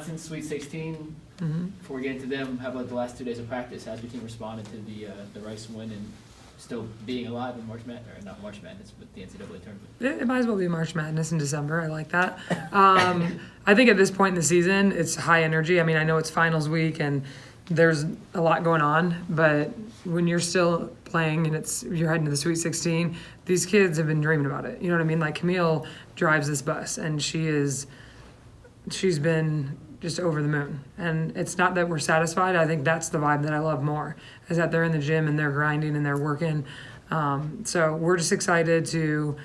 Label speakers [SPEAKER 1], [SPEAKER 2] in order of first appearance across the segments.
[SPEAKER 1] Since Sweet 16, before we get into them, how about the last 2 days of practice? How's your team responded to the Rice win and still being alive in March Madness, or not March Madness, but the NCAA tournament?
[SPEAKER 2] It might as well be March Madness in December. I like that. I think at this point in the season, it's high energy. I mean, I know it's finals week and there's a lot going on, but when you're still playing and you're heading to the Sweet 16, these kids have been dreaming about it. You know what I mean? Like Camille drives this bus and she's been just over the moon. And it's not that we're satisfied. I think that's the vibe that I love more, is that they're in the gym and they're grinding and they're working. So we're just excited to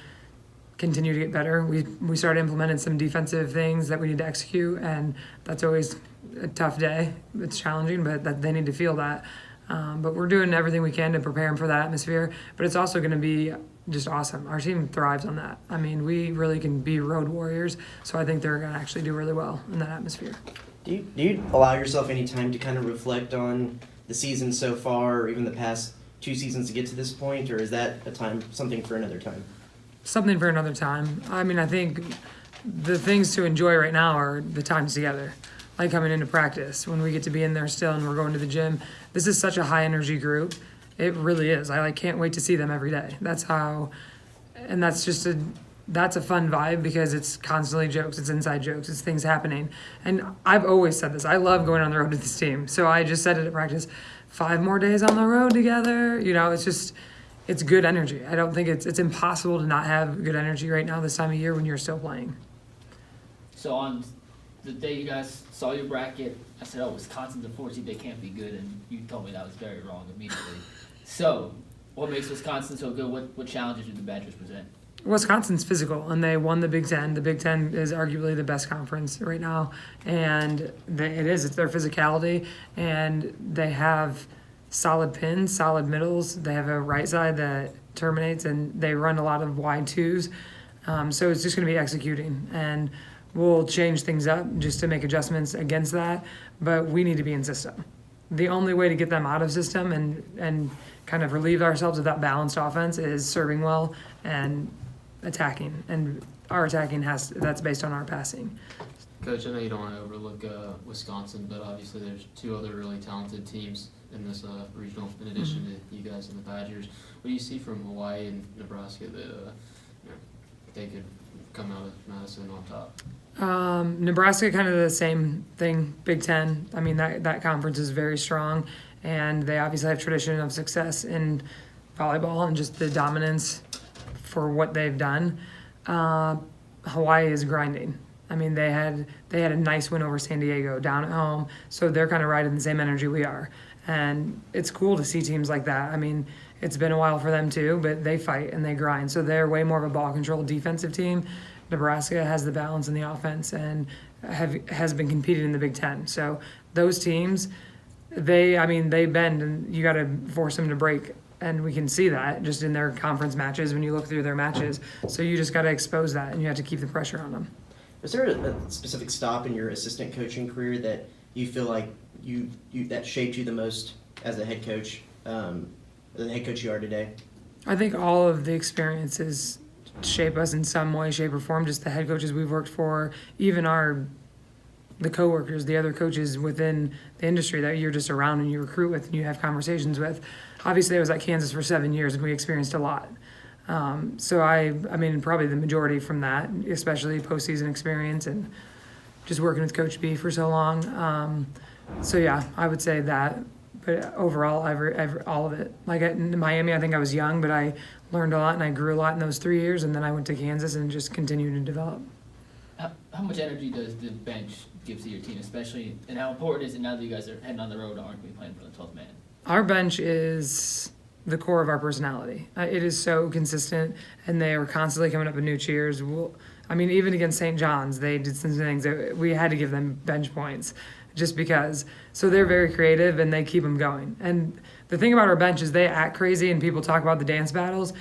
[SPEAKER 2] continue to get better. We started implementing some defensive things that we need to execute, and that's always a tough day. It's challenging, but that they need to feel that. But we're doing everything we can to prepare them for that atmosphere. But it's also going to be just awesome. Our team thrives on that. I mean, we really can be road warriors, so I think they're going to actually do really well in that atmosphere.
[SPEAKER 3] Do you allow yourself any time to kind of reflect on the season so far, or even the past 2 seasons to get to this point, or is that something for another time?
[SPEAKER 2] Something for another time. I mean, I think the things to enjoy right now are the times together, like coming into practice when we get to be in there still and we're going to the gym. This is such a high energy group. It really is. I can't wait to see them every day. That's how, and that's a fun vibe because it's constantly jokes, it's inside jokes, it's things happening. And I've always said this. I love going on the road with this team. So I just said it at practice, 5 more days on the road together. You know, it's good energy. I don't think it's impossible to not have good energy right now this time of year when you're still playing.
[SPEAKER 1] So on the day you guys saw your bracket, I said, oh, Wisconsin's a 4 seed, they can't be good, and you told me that was very wrong immediately. So what makes Wisconsin so good? What challenges do the Badgers present?
[SPEAKER 2] Wisconsin's physical, and they won the Big Ten. The Big Ten is arguably the best conference right now, and it's their physicality, and they have solid pins, solid middles. They have a right side that terminates, and they run a lot of wide twos. So it's just going to be executing, and we'll change things up just to make adjustments against that, but we need to be in system. The only way to get them out of system and kind of relieve ourselves of that balanced offense is serving well and attacking. And our attacking that's based on our passing.
[SPEAKER 4] Coach, I know you don't want to overlook Wisconsin, but obviously there's 2 other really talented teams in this regional, in addition to you guys and the Badgers. What do you see from Hawaii and Nebraska that they could come out of Madison on top?
[SPEAKER 2] Nebraska, kind of the same thing, Big Ten. I mean, that conference is very strong, and they obviously have tradition of success in volleyball and just the dominance for what they've done. Hawaii is grinding. I mean, they had a nice win over San Diego down at home, so they're kind of riding the same energy we are. And it's cool to see teams like that. I mean, it's been a while for them too, but they fight and they grind. So they're way more of a ball control defensive team. Nebraska has the balance in the offense and has been competing in the Big Ten. So those teams, they bend, and you got to force them to break. And we can see that just in their conference matches when you look through their matches. So you just got to expose that, and you have to keep the pressure on them.
[SPEAKER 3] Was there a specific stop in your assistant coaching career that you feel like you that shaped you the most as a head coach, the head coach you are today?
[SPEAKER 2] I think all of the experiences shape us in some way, shape, or form. Just the head coaches we've worked for, even the coworkers, the other coaches within the industry that you're just around and you recruit with and you have conversations with. Obviously, I was at Kansas for 7 years and we experienced a lot. So I mean, probably the majority from that, especially postseason experience and just working with Coach B for so long. So yeah, I would say that. But overall, all of it. Like in Miami, I think I was young, but I learned a lot and I grew a lot in those 3 years. And then I went to Kansas and just continued to develop.
[SPEAKER 1] How much energy does the bench give to your team, especially, and how important is it now that you guys are heading on the road and aren't going to be playing for the 12th man?
[SPEAKER 2] Our bench is the core of our personality. It is so consistent, and they are constantly coming up with new cheers. Even against St. John's, they did some things that we had to give them bench points just because. So they're very creative, and they keep them going. And the thing about our bench is they act crazy, and people talk about the dance battles,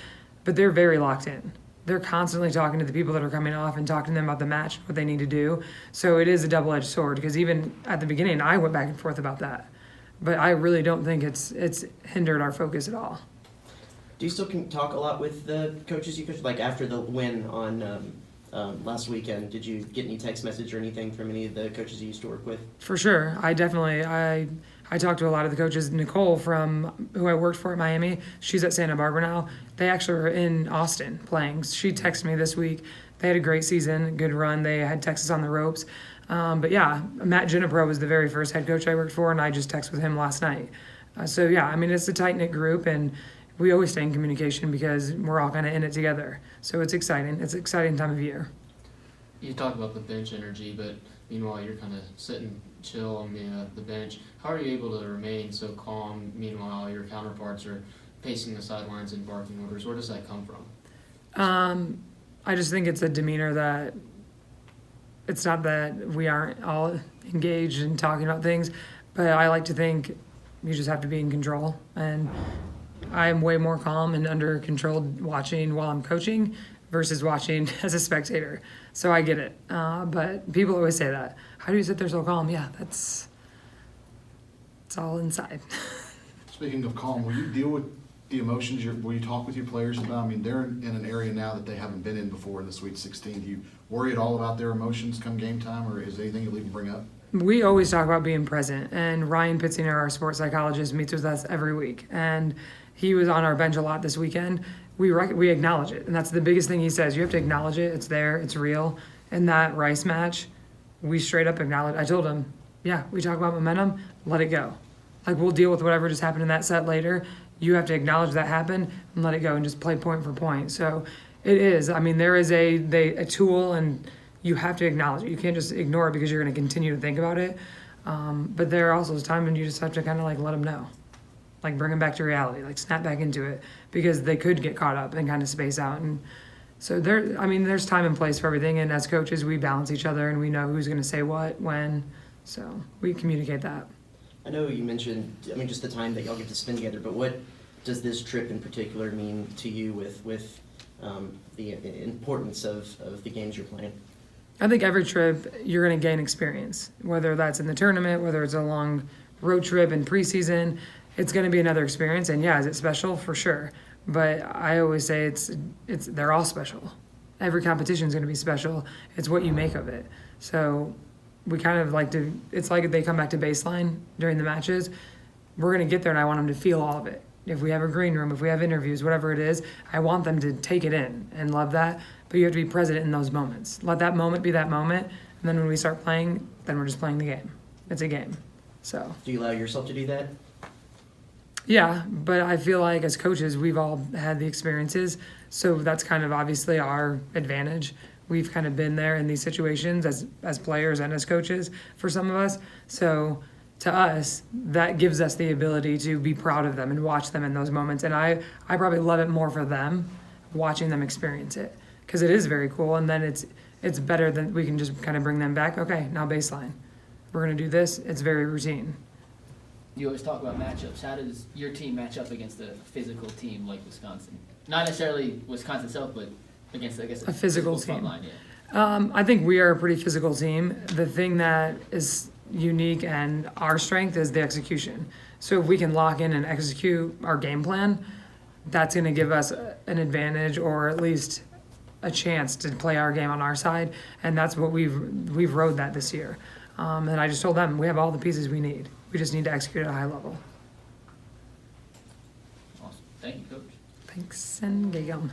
[SPEAKER 2] but they're very locked in. They're constantly talking to the people that are coming off and talking to them about the match, what they need to do. So it is a double-edged sword, because even at the beginning, I went back and forth about that. But I really don't think it's hindered our focus at all.
[SPEAKER 3] Do you still talk a lot with the coaches you coach, like after the win on last weekend. Did you get any text message or anything from any of the coaches you used to work with?
[SPEAKER 2] For sure. I talked to a lot of the coaches. Nicole from who I worked for at Miami, she's at Santa Barbara now. They actually are in Austin playing. She texted me this week. They had a great season, good run. They had Texas on the ropes. But yeah, Matt Ginepro was the very first head coach I worked for, and I just texted with him last night. So yeah, I mean, it's a tight-knit group, and we always stay in communication because we're all kind of in it together. So it's exciting. It's an exciting time of year.
[SPEAKER 4] You talk about the bench energy, but meanwhile you're kind of sitting chill on the bench. How are you able to remain so calm? Meanwhile, your counterparts are pacing the sidelines and barking orders. Where does that come from?
[SPEAKER 2] I just think it's a demeanor that it's not that we aren't all engaged in talking about things, but I like to think you just have to be in control. And I'm way more calm and under control watching while I'm coaching versus watching as a spectator. So I get it. But people always say that. How do you sit there so calm? Yeah, it's all inside.
[SPEAKER 5] Speaking of calm, will you deal with the emotions? Will you talk with your players about? I mean, they're in an area now that they haven't been in before in the Sweet 16. Do you worry at all about their emotions come game time, or is there anything you'll even bring up?
[SPEAKER 2] We always talk about being present, and Ryan Pitzinger, our sports psychologist, meets with us every week, and he was on our bench a lot this weekend. We acknowledge it, and that's the biggest thing he says. You have to acknowledge it. It's there. It's real. In that Rice match, we straight up acknowledge. I told him, yeah, we talk about momentum. Let it go. Like, we'll deal with whatever just happened in that set later. You have to acknowledge that happened and let it go and just play point for point. So it is. I mean, there is a tool, and you have to acknowledge it. You can't just ignore it because you're going to continue to think about it. But there are also times when you just have to kind of like let them know. Like, bring them back to reality, like snap back into it, because they could get caught up and kind of space out. And so there's time and place for everything. And as coaches, we balance each other and we know who's going to say what, when. So we communicate that.
[SPEAKER 3] I know you mentioned, just the time that y'all get to spend together, but what does this trip in particular mean to you with the importance of the games you're playing?
[SPEAKER 2] I think every trip you're going to gain experience, whether that's in the tournament, whether it's a long road trip in preseason. It's going to be another experience, and yeah, is it special? For sure. But I always say they're all special. Every competition is going to be special. It's what you make of it. So we kind of like to, it's like they come back to baseline during the matches. We're going to get there, and I want them to feel all of it. If we have a green room, if we have interviews, whatever it is, I want them to take it in and love that. But you have to be present in those moments. Let that moment be that moment, and then when we start playing, then we're just playing the game. It's a game. So.
[SPEAKER 3] Do you allow yourself to do that?
[SPEAKER 2] Yeah, but I feel like as coaches, we've all had the experiences, so that's kind of obviously our advantage. We've kind of been there in these situations as players and as coaches for some of us. So to us, that gives us the ability to be proud of them and watch them in those moments. And I probably love it more for them, watching them experience it, because it is very cool. And then it's better than we can just kind of bring them back. Okay, now baseline. We're going to do this. It's very routine.
[SPEAKER 1] You always talk about matchups. How does your team match up against a physical team like Wisconsin? Not necessarily Wisconsin itself, but against, I guess,
[SPEAKER 2] a physical
[SPEAKER 1] front
[SPEAKER 2] team.
[SPEAKER 1] line, yeah.
[SPEAKER 2] I think we are a pretty physical team. The thing that is unique and our strength is the execution. So if we can lock in and execute our game plan, that's going to give us an advantage, or at least a chance to play our game on our side. And that's what we've rode that this year. And I just told them we have all the pieces we need. We just need to execute at a high level.
[SPEAKER 1] Awesome. Thank you, Coach.
[SPEAKER 2] Thanks, and Gagum.